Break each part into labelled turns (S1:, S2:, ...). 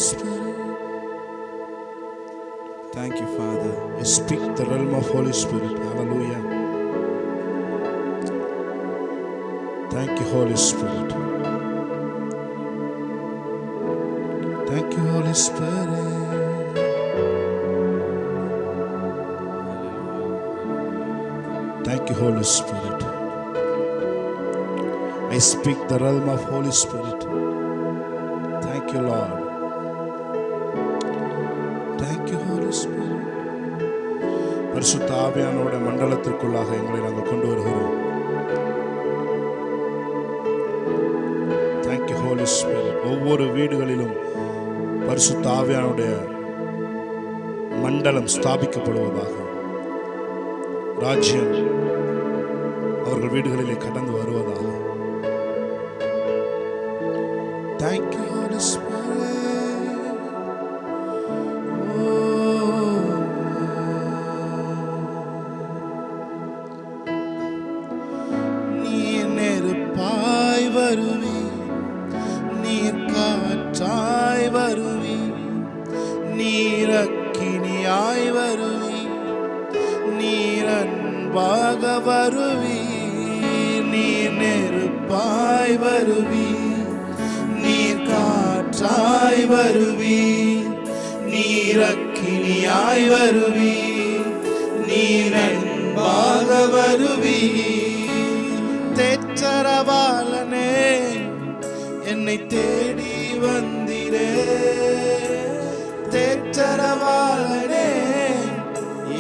S1: Spirit. Thank you, Father. I speak the realm of Holy Spirit. Hallelujah. Thank you, Holy Spirit. Thank you, Holy Spirit. Thank you, Holy Spirit. I speak the realm of Holy Spirit. Thank you, Lord. Thank you, Holy Spirit. பரிசுத்த ஆவியானவருடைய மண்டலத்திற்குள்ளாக எங்களை நாங்கள் கொண்டு வருகிறோம். Thank you, Holy Spirit. ஒவ்வொரு வீடுகளிலும் பரிசுத்த ஆவியானவருடைய மண்டலம் ஸ்தாபிக்கப்படுவதாக, ராஜ்யம் அவர்கள் வீடுகளிலே கடந்து வருவதாக. Thank you, Holy Spirit. நீர் நெருப்பாய் வருவி, நீர் காற்றாய் வருவி, நீர் அக்கினியாய் வருவி, நீர் அன்பாக வருவி, நீர் நெருப்பாய் வருவி, நீர் காற்றாய் வருவி, நீர் அக்கினியாய் வருவி, நீர் அன்பாக வருவி. தேற்றரவாளனே என்னை தேடி வந்திரே, தேற்றரவாளனே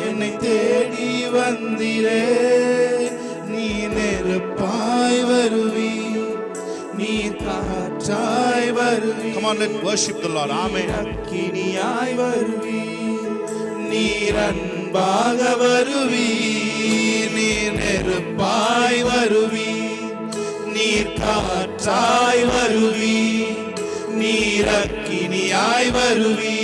S1: என்னை தேடி வந்திரே, நீ நெருப்பாய் வருவி, நீர் காற்றாய் வருவி. Come on, let's worship the Lord. Amen. அக்கினியாய் வருவி, நீர் அன்பாக வருவி, நீர் நெருப்பாய் வருவி, நீர் காற்றாய் வருவி, நீர் அக்கினியாய் வருவி,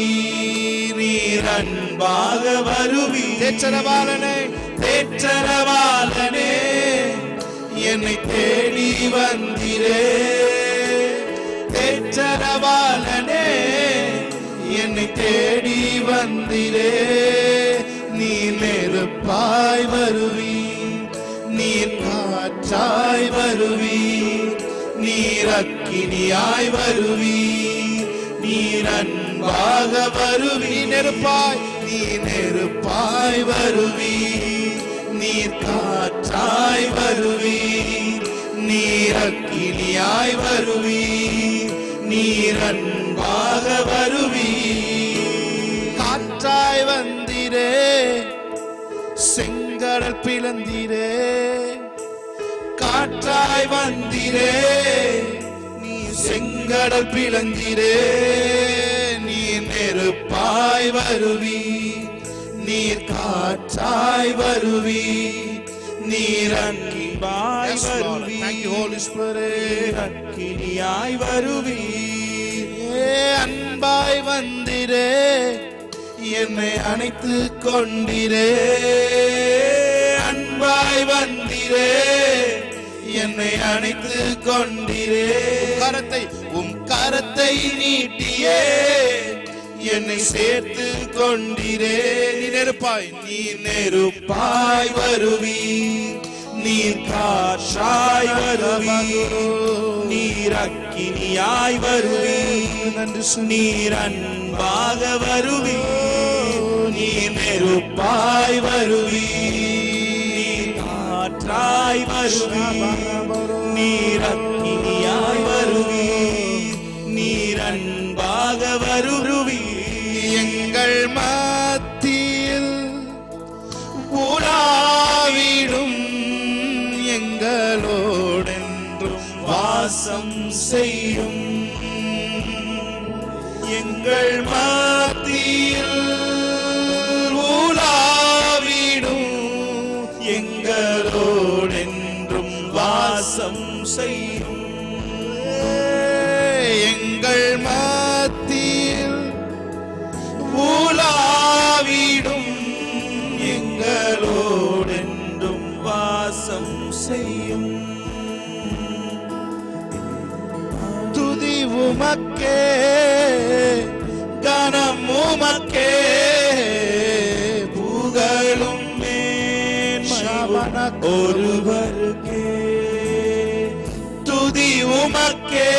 S1: நீர் அன்பாக வருவி. தேற்றரவாளனே, தேற்றரவாளனே என்னை தேடி வந்திரே, தேற்றரவாளனே என்னை தேடி வந்திரே, நீ நெருப்பாய் வருவி, நீர் காற்றாய் வருவி, நீர் அக்கினியாய் வருவி, நீர் அன்பாக வருவி. நெருப்பாய், நீ நெருப்பாய் வருவி, நீர் காற்றாய் வருவி, நீர் அக்கினியாய் வருவி, நீர் அன்பாக வருவி. காற்றாய் வந்திரே, செங்கடல் பிளந்திரே, காற்றாய் வந்திரே, நீ செங்கடல் பிளந்திரே, நீர் நெருப்பாய் வருவி, நீர் காற்றாய் வருவி, நீர் அன்பாய் வருவி. Thank you, Holy Spirit. அக்கினியாய் வருவி, அன்பாய் வந்திரே, என்னை அணைத்து கொண்டிரே, அன்பாய் வந்திரே, என்னை அணைத்து கொண்டிரே, உம் கரத்தை நீட்டியே என்னை சேர்த்து கொண்டிரே. நீ நெருப்பாய், நீ நெருப்பாய் வருவி, நீர் காற்றாய் வருவி, நீர் அக்கினியாய் வருவி, நீர் அன்பாக வருவி, நீர் நெருப்பாய் வருவி, நீர் காற்றாய் வருவி, நீர் அக்கினியாய் வருவி, நீர் அன்பாக வருவி. எங்கள் மத்தியில் உலாவிடும், எங்களோடென்றும் வாசம் செய்யும், எங்கள் மத்தியில் உலாவிடும், எங்களோடென்றும் வாசம் செய்யும், எங்கள் மத்தியில் உலாவிடும், எங்களோடென்றும் வாசம் செய்யும். துதி உமக்கே, கனம் உமக்கே, புகழும் மேன்மையும் ஒருவருக்கே. துதி உமக்கே,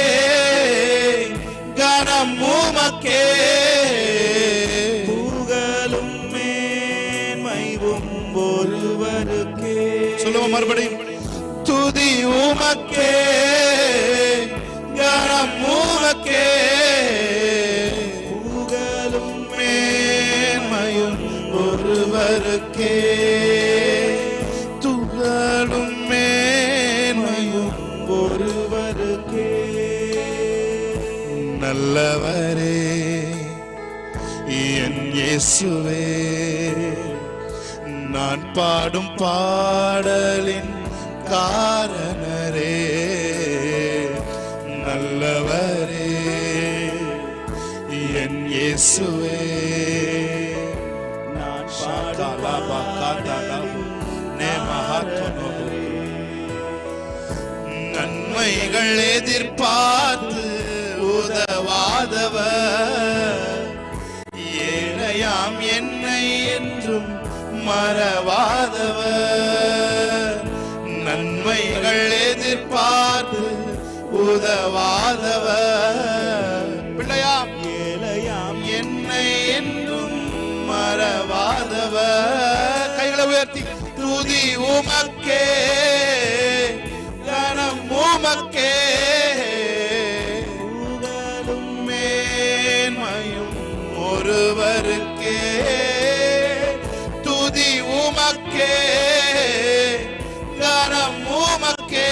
S1: கனம் உமக்கே, புகழும் மேன்மையும் ஒருவருக்கே. சொல்லுவோம் மறுபடியும். துதி உமக்கே, கனம் உமக்கே, புகழும் மேன்மையும் ஒருவருக்கே. துகழும் மேன்மையும் ஒருவருக்கே. நல்லவரே என் இயேசுவே, நான் பாடும் பாடலின் காரணரே. நல்லவரே என் இயேசுவே, நான் பாடும் நன்மைகள் எதிர்பார்த்து உதவாதவர், ஏழையாம் என்னை என்றும் மறவாதவர். நன்மைகள் எதிர்பார்த்து உதவாதவர், பிள்ளையாம் ஏழையாம் என்னை என்றும் மறவாதவர். கைகளை உயர்த்தி துதி உமக்கே, கனம் உமக்கே, புகழும் மேன்மையும் ஒருவருக்கே. துதி உமக்கே, கனம் உமக்கே,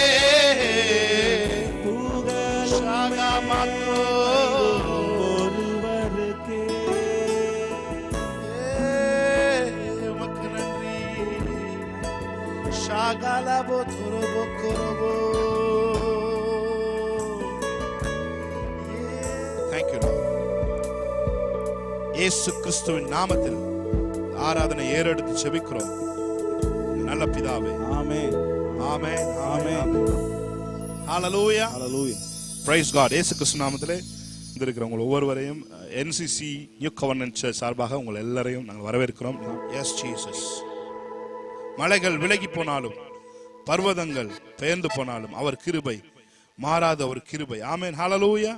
S1: புகழும் ஒருவருக்கே. உமக்கு நன்றி. ஷாகாலபோ துரபோ குரபோ. Thank you Lord. இயேசு கிறிஸ்துவின் நாமத்தில் ஆராதனை ஏறெடுத்து செபிக்கிறோம் நல்ல பிதாவே. ஆமென் ஆமென் ஆமென். ஹalleluya ஹalleluya. praise god. இயேசு கிறிஸ்து நாமத்திலே வந்திருக்கிறவங்க ஒவ்வொருவரையும் NCC நியூ கவர்னன்ட் சர்ச் சார்பாக உங்கள் எல்லாரையும் நாங்கள் வரவேற்கிறோம். S Jesus. மலைகள் விலகி போனாலும் பர்வதங்கள் பெயர்ந்து போனாலும் அவர் கிருபை மாறாத ஒரு கிருபை. ஆமென் ஹalleluya.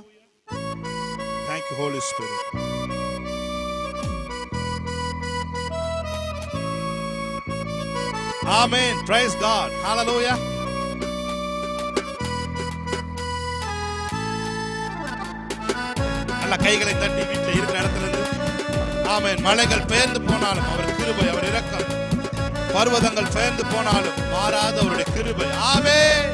S1: thank you holy spirit. Amen. Praise God. Hallelujah. நல்ல கைகளை தட்டி வீட்டில் இருக்கிற இடத்துல இருந்து ஆமென். மலைகள் பெயர்ந்து போனாலும் அவர் கிருபை, அவர் இரக்கம். பர்வதங்கள் பெயர்ந்து போனாலும் மாறாத அவருடைய கிருபை. ஆமென்.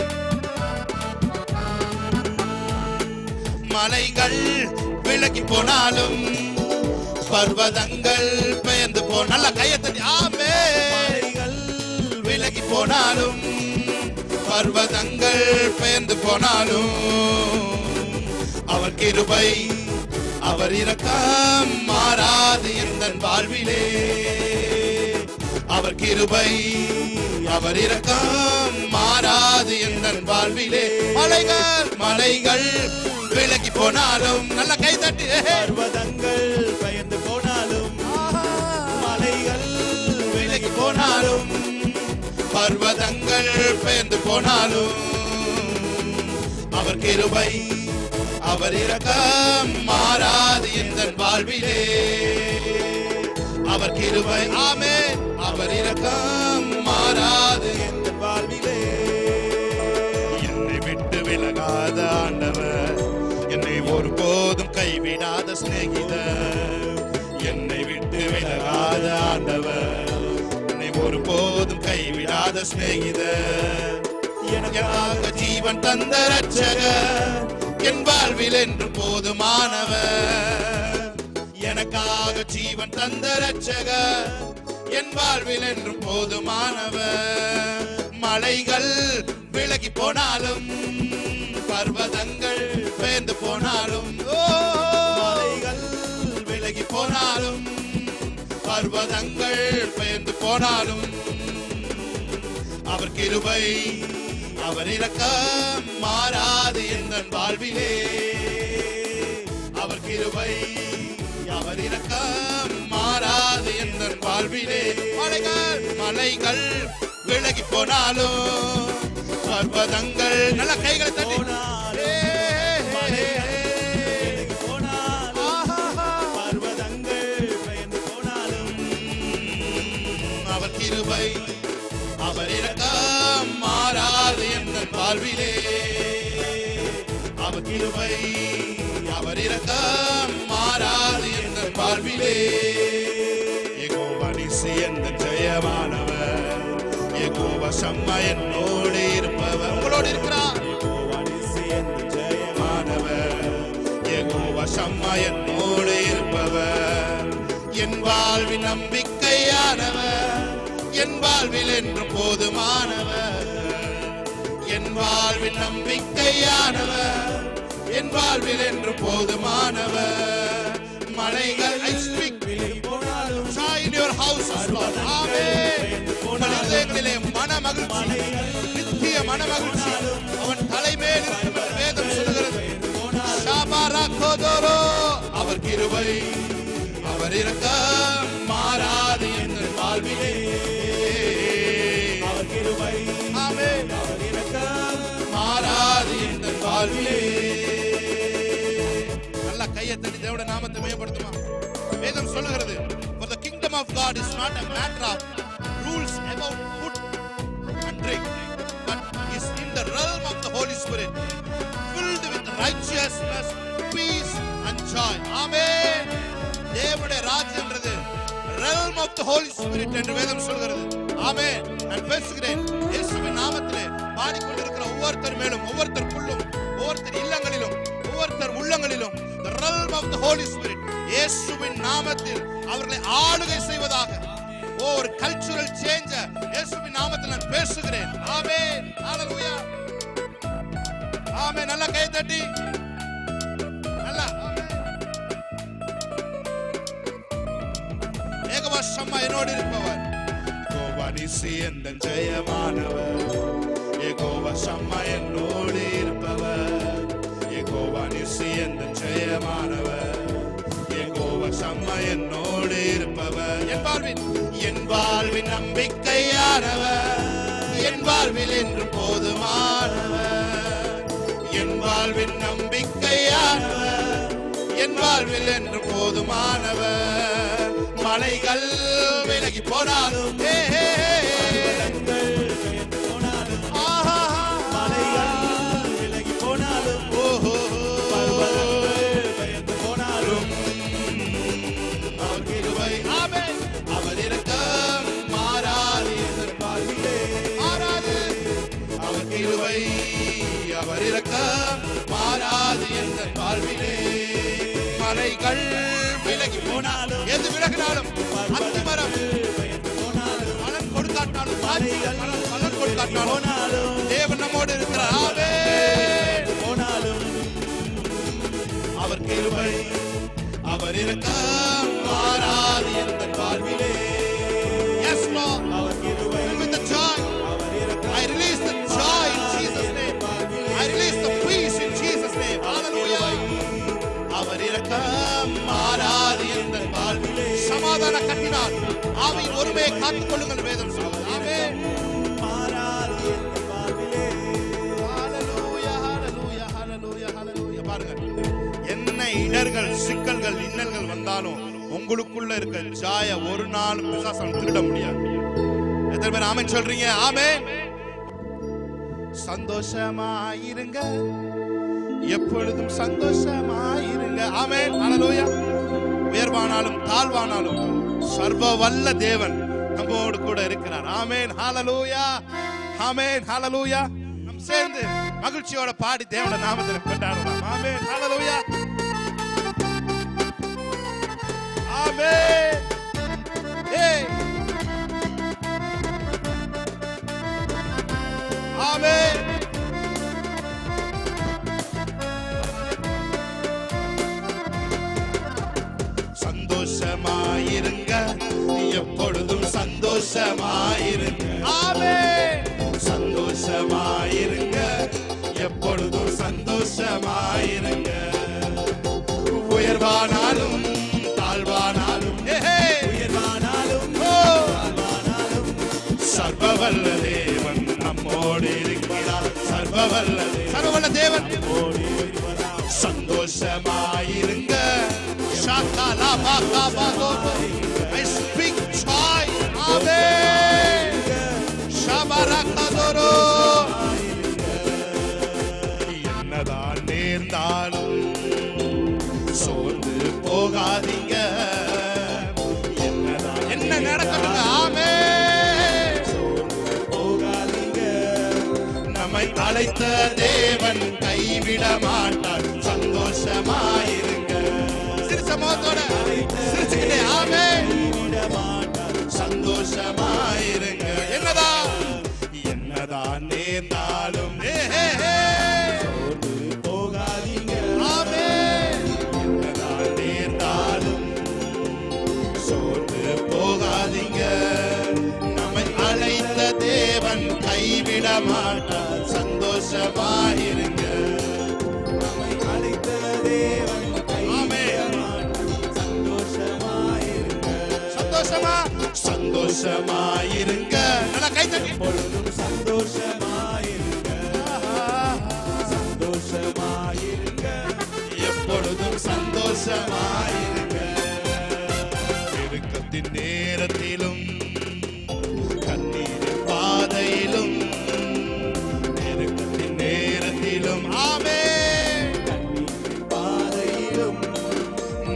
S1: மலைகள் விலகி போனாலும் பர்வதங்கள் பெயர்ந்து போ. நல்ல கையை தட்டி ஆமென். விலகி போனாலும் பர்வதங்கள் பெயர்ந்து போனாலும் அவர் கிருபை, அவர் இரக்கம் மாறாது எந்தன் வாழ்விலே. அவர் கிருபை, அவர் இரக்கம் மாறாது எந்தன் வாழ்விலே. மலைகள் விலகி போனாலும் நல்ல கை தட்டி. பர்வதங்கள் பெயர்ந்து போனாலும் மலைகள் விலகி போனாலும் பர்வதங்கள் பெயர்ந்து போனாலும் அவர் கிருபை, அவர் இரக்கம் மாறாது எந்தன் வாழ்விலே. அவர் கிருபை ஆமென், அவர் இரக்கம் மாறாது எந்தன் வாழ்விலே. என்னை விட்டு விலகாத ஆண்டவர், என்னை ஒருபோதும் கைவிடாத சிநேகிதர். என்னை விட்டு விலகாத ஆண்டவர், ஒருபோதும் கைவிடாத சிநேகிதர். எனக்காக ஜீவன் தந்த ரட்சகர், என் வாழ்வில் என்று போதுமானவர். எனக்காக ஜீவன் தந்த ரட்சகர், என் வாழ்வில் என்று போதுமானவர். மலைகள் விலகி போனாலும் பர்வதங்கள் பெயர்ந்து போனாலும், மலைகள் விலகி போனாலும் பர்வதங்கள் பெயர்ந்து போனாலும் அவர் கிருபை, அவர் இரக்கம் மாறாது எந்தன் வாழ்விலே. அவர் கிருபை, அவர் இரக்கம் மாறாது என்ற வாழ்விலே. மலைகள் விலகி போனாலும் பர்வதங்கள் நல்ல கைகளை தட்டி அவர் கிருபை அவர் இரக்கம் மாறாது என்ற வாழ்விலே. அவர் கிருபை அவர் இரக்கம் மாறாது என்ற வாழ்விலே. யெகோவா நிசி என்ற ஜெயமானவர், யெகோவா ஷம்மா என்னோடு இருப்பவர். உங்களோடு இருக்கிறார். யெகோவா நிசி என்ற ஜெயமானவர், யெகோவா ஷம்மா என்னோடு இருப்பவர். என் வாழ்வின் நம்பிக்கையானவர், என் வாழ்வில் என்று போதுமானவர். என் வாழ்வின் நம்பிக்கையானவர், என் வாழ்வில் என்று போதுமானவர். மலைகள் I speak joy in your houses Lord. Amen. உங்கள் இதயங்களிலே மன மகிழ்ச்சி, நித்திய மன மகிழ்ச்சி அவன் தலைமேல் இருக்கிற வேதம் சொல்லுகிறது. ஷாபாரா கோதோரோ அவர் கிருபை அவர் இரக்கம் மாறாது என்ற வாழ்விலே. அவர் கிருபை ஆமென் அவர் இரக்கம் மாறாது என்ற வாழ்விலே. நல்ல கையை தட்டி தேவனுடைய நாமத்தை மேம்படுத்துமா. வேதம் சொல்லுகிறது, for the kingdom of God is not a matter of rules about food and drink, but is in the realm of the Holy Spirit, filled with righteousness, peace and joy. Amen. தேவனுடைய ராஜ்யம்ன்றது realm of the Holy Spirit என்று வேதம் சொல்கிறது. ஆமென். நான் பேசுகிறேன் இயேசுவின் நாமத்திலே பாடிக்கொண்டிருக்கிற ஒவ்வொருத்தர் மேலும், ஒவ்வொருத்தருக்குள்ளும், ஒவ்வொருத்தர் இல்லங்களிலும், ஒவ்வொருத்தர் உள்ளங்களிலும் the realm of the Holy Spirit இயேசுவின் நாமத்தில் அவர்களை ஆளுகை செய்வதாக. ஒரு கல்ச்சுரல் சேஞ்ச் இயேசுவின் நாமத்தில் நான் பேசுகிறேன். ஆமென். ஹalleluya. ஆமென். நல்ல கை தட்டி நல்ல யெகோவா ஷம்மா என்னோடு இருப்பவர், யெகோவா நிசி என்ற ஜெயமானவர், யெகோவா ஷம்மா என்னோடு இருப்பவர், யெகோவா நிசி என்ற ஜெயமானவர், யெகோவா ஷம்மா என்னோடு இருப்பவர். என் வாழ்வின் நம்பிக்கையானவர், என் வாழ்வில் என்று போதுமானவர். என் வாழ்வின் நம்பிக்கையானவர், என் வாழ்வில் என்று போதுமானவர். மலைகள் விலகி போனாலும் அவர் இரக்கம் மாறாது என்ற வாழ்விலே. மலைகள் விலகி போனாலும், எது விலகினாலும், அத்திமரம் பலன் கொடுக்காட்டாலும், பலன் கொடுக்காட்டாலும் தேவன் நம்மோடு இருக்கிறார். ஆமென். அவர் கிருபை அவர் இரக்கம் மாறாது என்ற வாழ்விலே. Yes Lord. அவர் கிருபை with the joy. I release the joy in Jesus name. I release the peace in Jesus name. Hallelujah. அவர் இரக்கம் மாறாது என்ற வாழ்விலே. சமாதான கட்டினார் ஆவியின் ஒருமையை காத்துக் கொள்ளுங்கள் வேதம் சொல்லுகிறது. ஆமென். மாறாது என்ற வாழ்விலே. ஹalleluya hallelujah hallelujah hallelujah. பாருங்க, என்ன இடர்கள், சிக்கல்கள், இன்னல்கள் வந்தாலும் உங்களுக்குள்ள இருக்க ஜாய ஒரு நாள் பிசாசு திருட முடியாது. எத்தனை பேர் ஆமென் சொல்றீங்க? ஆமென். சந்தோஷமாயிருங்க, எப்பொழுதும் சந்தோஷமாயிருங்க. ஆமென். ஹalleluya. உயர்வானாலும் தாழ்வானாலும் சர்வ வல்ல தேவன் நம்மோடு கூட இருக்கிறார். ஆமென். ஹalleluya. ஆமென். ஹalleluya. நாம் சேர்ந்து மகிழ்ச்சியோட பாடி தேவனுடைய நாமத்தை கொண்டாடலாம். ஆமென். ஹalleluya. ஆமென். ஏய் ஆமென். சந்தோஷமாயிருங்க, எப்பொழுதும் சந்தோஷமாயிருங்க. ஆமென். சந்தோஷமாயிருங்க, எப்பொழுதும் சந்தோஷமாயிருங்க. உயர்வானாலும் சர்வவல்ல தேவன் சந்தோஷமாயிருங்க. I speak joy. Amen. Shabarakadoro. என்னதான் நேர்ந்தாலும் சோர்ந்து போகாதீங்க. என்ன நடக்கணும்? ஆமென். சோர்ந்து போகாதீங்க. நம்மை அழைத்த தேவன் கைவிட மாட்டார். சந்தோஷமாயிருங்க. சிரிச்சமோத்தோட சிரிச்சுக்கிட்டே ஆமென். சந்தோஷமாயிருங்க. என்னதான் நேர்ந்தாலும் சோர்ந்து போகாதீங்க. ஆமென். என்னதான் நேர்ந்தாலும் சோர்ந்து போகாதீங்க. நம்மை அழைத்த தேவன் கைவிட மாட்டார். சந்தோஷமாயிருங்க. நம்மை அழைத்த தேவன் கைவிட மாட்டார். சந்தோஷமாயிருங்க. சந்தோஷமாயிருங்க. நல்லா கை தட்டி பொழுதும் சந்தோஷமாயிருங்க. சந்தோஷமாயிருங்க. எப்பொழுதும் சந்தோஷமாயிருங்க. நெருக்கத்தின் நேரத்திலும் கண்ணீரின் பாதையிலும் நெருக்கத்தின் நேரத்திலும் ஆமென். கண்ணீரின் பாதையிலும்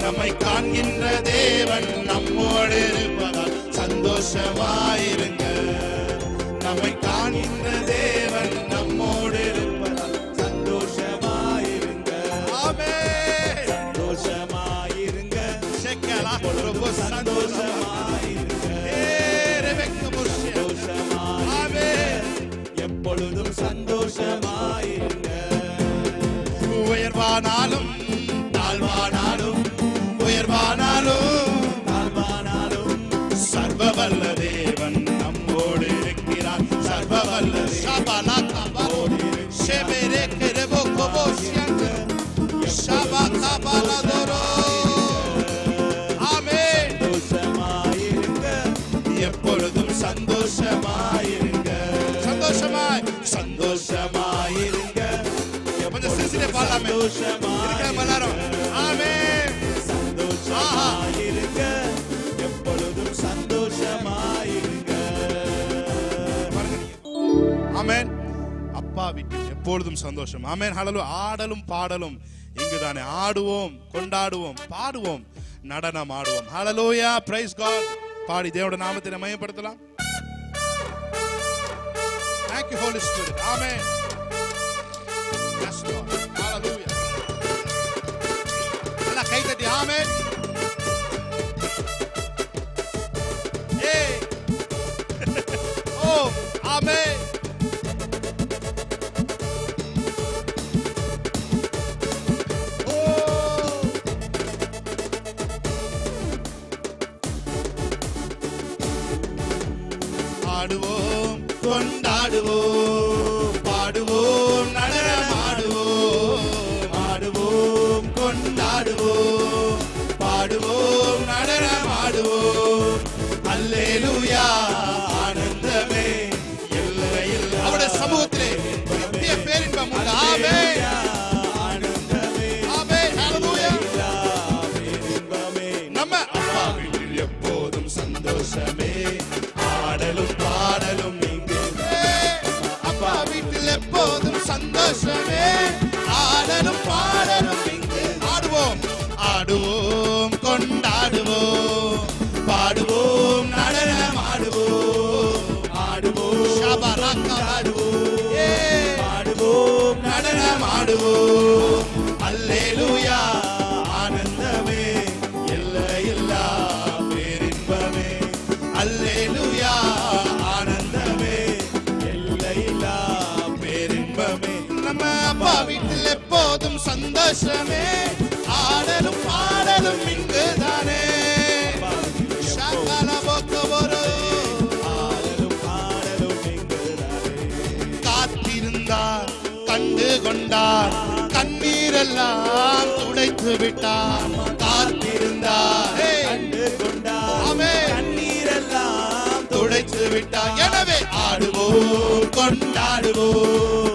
S1: நம்மை காண்கின்ற தேவன் நம்மோடு இருப்பதால் சந்தோஷமாயிருங்க. நம்மை காண்கின்ற தேவன் நம்மோடு இருப்பதால் சந்தோஷமாயிருங்க. ஆமென். சந்தோஷமாயிருங்க. ரொம்ப சந்தோஷமாயிருங்க. ஆமென். எப்பொழுதும் சந்தோஷமாயிருங்க. உயர்வானாலும் தாழ்வானாலும் உயர்வானாலும் தாழ்வானாலும் சர்வவல்ல தேவன் நம்மோடு இருக்கிறார். சர்வவல்ல ஷபலா கபோடு ஷெபெரே கெரபோ கோபோஷியங்க ஷபா கபலதோரோ. ஆமென். சந்தோஷமாயிருங்க. எப்பொழுதும் சந்தோஷமாயிருங்க. சந்தோஷமாயிருங்க. கொஞ்சம் சிரிச்சிட்டே பாடலாமே. இருக்கிற எல்லாரும் ஆமென். சந்தோஷமாயிருங்க. எப்பொழுதும் சந்தோஷமாயிருங்க. ஆமென். அப்பா வீட்டில் எப்பொழுதும் சந்தோஷம். ஆமென். ஹல்லேலூயா. ஆடலும் பாடலும் இங்குதானே. ஆடுவோம், கொண்டாடுவோம், பாடுவோம், நடனம் ஆடுவோம். ஹல்லேலூயா. Price God. பாடி தேவனுடைய நாமத்தை மகிமைப்படுத்தலாம். Thank you Holy Spirit. Amen. Yes Lord. Hallelujah. alla kai tatti amen. Hey. Oh, amen. ஆடுவோம், கொண்டாடுவோம், பாடுவோம், நடனமாடுவோம். ஆடுவோம், கொண்டாடுவோம், பாடுவோம், நடனமாடுவோம். அல்லேலூயா. ஆனந்தமே எல்லையில் அவருடைய சமூகத்திலே நித்திய பேரின்பம் உண்டு. ஆமென். ஆனந்தமே. ஆமென். ஹல்லேலூயா. பேரின்பமே. நம்ம அப்பா வீட்டில் எப்போதும் சந்தோஷமே. ஆடலும் பாடலும் இங்கு. அப்பா வீட்டில் எப்போதும் சந்தோஷமே. ஆடலும் பாடலும் இங்கு. ஆடுவோம், ஆடுவோம், கொண்டாடுவோம், பாடுவோம், நடனம் ஆடுவோம். ஆடுவோம், ஆடுவோம், பாடுவோம், நடனம் ஆடுவோம். அல்லேலூயா. ஆனந்தமே எல்லையில்லா பேரின்பமே. அல்லேலூயா. ஆனந்தமே எல்லையில்லா பேரின்பமே. நம்ம அப்பா வீட்டில் எப்போதும் சந்தோஷமே. ஆடலும் பாடலும் இங்குதானே. காத்திருந்தார், கண்டு கொண்டார், கண்ணீரெல்லாம் துடைத்து விட்டார். காத்திருந்தார், கண்டு கொண்டார், கண்ணீரெல்லாம் துடைத்து விட்டார். எனவே ஆடுவோம், கொண்டாடுவோம்,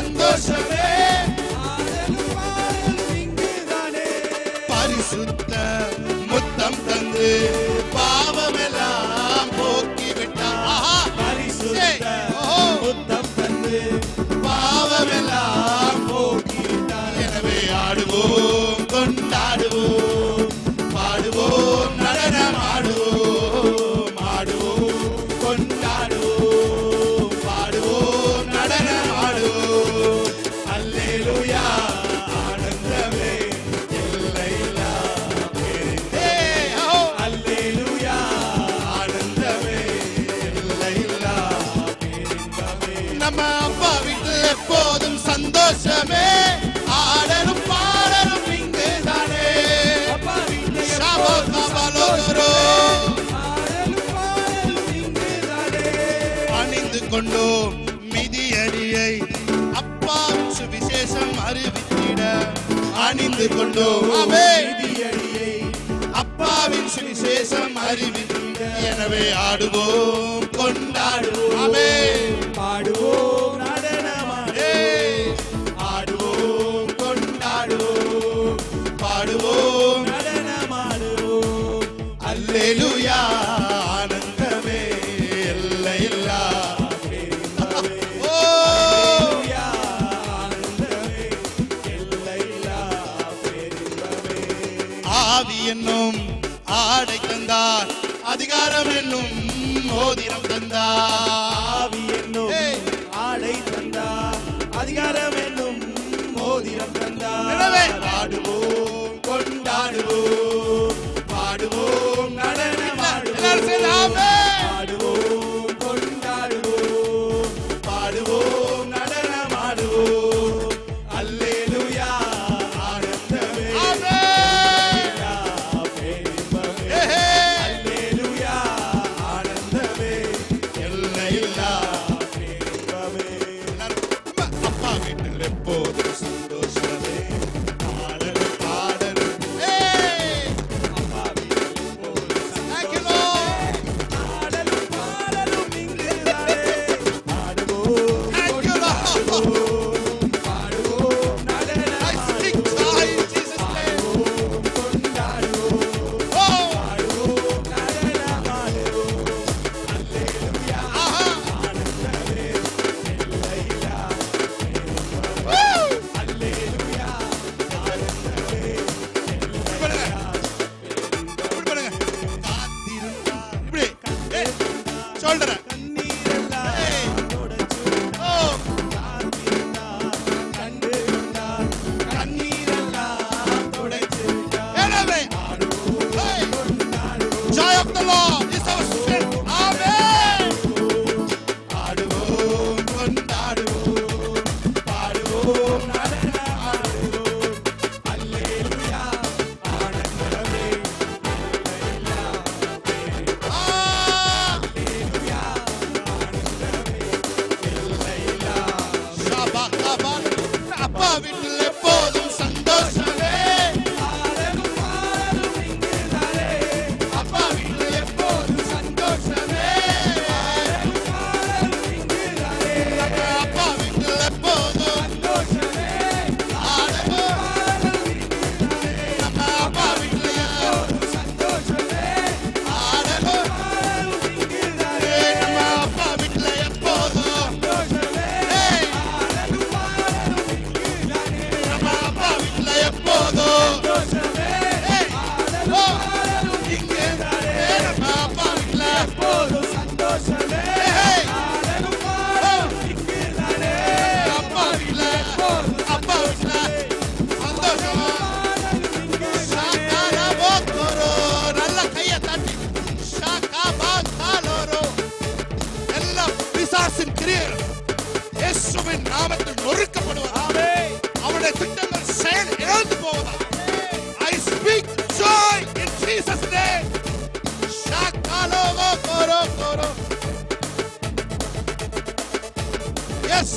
S1: சந்தோஷமே பரிசுத்த முத்தம் தந்து பாவமெல்லாம் போக்கி விட்டார். பரிசுத்த முத்தம் தந்து பாவமெல்லாம் போக்கி விட்டார். எனவே ஆடுவோம், கொண்டாடுவோம், பாடுவோம், நடனம் ஆடுவோம், ஆடுவோம், கொண்டாடுவோம், பாடுவோம், நடனம் ஆடுவோம். அல்லேலூயா ஆனந்தமே எல்லையில்லா பேரின்பமே. அல்லேலூயா ஆனந்தமே எல்லையில்லா பேரின்பமே. நம்ம அப்பா வீட்டில் எப்போதும் சந்தோஷமே. ஆடலும் பாடலும் இங்குதானே. அப்பா வீட்டில் அணிந்து கொண்டோம் மிதியடியை அப்பாவின் சுவிசேஷம் அறிவித்திட. அணிந்து கொண்டோம் மிதியடியை அப்பாவின் சுவிசேஷம் அறிவித்திட. எனவே ஆடுவோம், கொண்டாடுவோம், பாடுவோம், நடனமாடே, ஆடுவோம், கொண்டாடுவோம், பாடுவோம், நடனமாடுவோம். அல்லேலூயா ஆனந்தமே எல்லையில்லா பேரின்பமே. அல்லேலூயா ஆனந்தமே எல்லையில்லா பேரின்பமே. ஆவி என்னும் ஆடை தந்தார், அதிகாரம் என்னும் மோதிரம் தந்தார். ஆவி என்னும் ஆடை தந்தார், அதிகாரம் என்னும் மோதிரம் தந்தார். எனவே ஆடுவோம், கொண்டாடுவோம், பாடுவோம், நடனமாடுவோம், பாடுவோம், கொண்டாடுவோம், பாடுவோம், நடனமாடுவோம். அல்லேலூயா ஆனந்தமே எல்லையில்லா பேரின்பமே. அல்லேலூயா ஆனந்தமே எல்லையில்லா பேரின்பமே. அப்பா வீட்டில் எப்போதும் சந்தோஷமே. ஆடலும் பாடலும் அப்பா வீட்டில் எப்போதும் சந்தோஷமே. ஆடலும் பாடலும் இங்குதானே. ஆடுவோம், கொண்டாடுவோம், பாடுவோம், நடனமாடுவோம், பாடுவோம், கொண்டாடுவோம், பாடுவோம், நடனமாடுவோம். அல்லேலூயா ஆனந்தமே எல்லையில்லா பேரின்பமே. அல்லேலூயா ஆனந்தமே எல்லையில்லா பேரின்பமே. காத்திருந்தார் இப்படி சொல்றேன். கண்ணீரெல்லாம் தொடச்சுட்டார். காத்திருந்தார், கண்டுகொண்டார், கண்ணீரெல்லாம் தொடச்சுட்டார். எனவே ஆடுவோம், கொண்டாடுவோம், joy of the Lord is our strength. Amen. ஆடுவோம், கொண்டாடுவோம், பாடுவோம், நடனமாடுவோம். அல்லேலூயா ஆனந்தமே எல்லையில்லா பேரின்பமே. அல்லேலூயா ஆனந்தமே எல்லையில்லா. ஷாபாகாபான். அப்பா வீட்டில் எப்போதும் சந்தோஷமே. ஆடலும் பாடலும் இங்குதானே. அப்பா வீட்டில் எப்போதும் சந்தோஷமே. ஆடலும் பாடலும் இங்குதானே. அப்பா வீட்டில் எப்போதும் சந்தோஷமே. ஆடலும் பாடலும் இங்குதானே. அப்பா வீட்டில் எப்போதும் சந்தோஷமே. ஆடலும் பாடலும் இங்குதானே. அப்பா வீட்டில் எப்போதும் சந்தோஷமே. ஆடலும் பாடலும் இங்குதானே. அப்பா வீட்டில் எப்போதும் சந்தோஷமே. ஆடலும் பாடலும் இங்குதானே. அப்பா வீட்டில் எப்போதும் சந்தோஷமே. ஆடலும் பாடலும் இங்குதானே. அப்பா வீட்டில் எப்போதும் சந்தோஷமா. ஷாகாராபோத்தோரோ. நல்ல கையை தட்டி ஷாகாபாத்தாலோரோ. எல்லா பிசாசின் கிரியைகள் இயேசுவின் நாமத்தில் நொறுக்கப்படுவதாக. அவருடைய திட்டங்கள் செயல் இழந்து போவதாக. I speak joy in Jesus' name. ஷாகாலோகோ Koro Koro. Yes.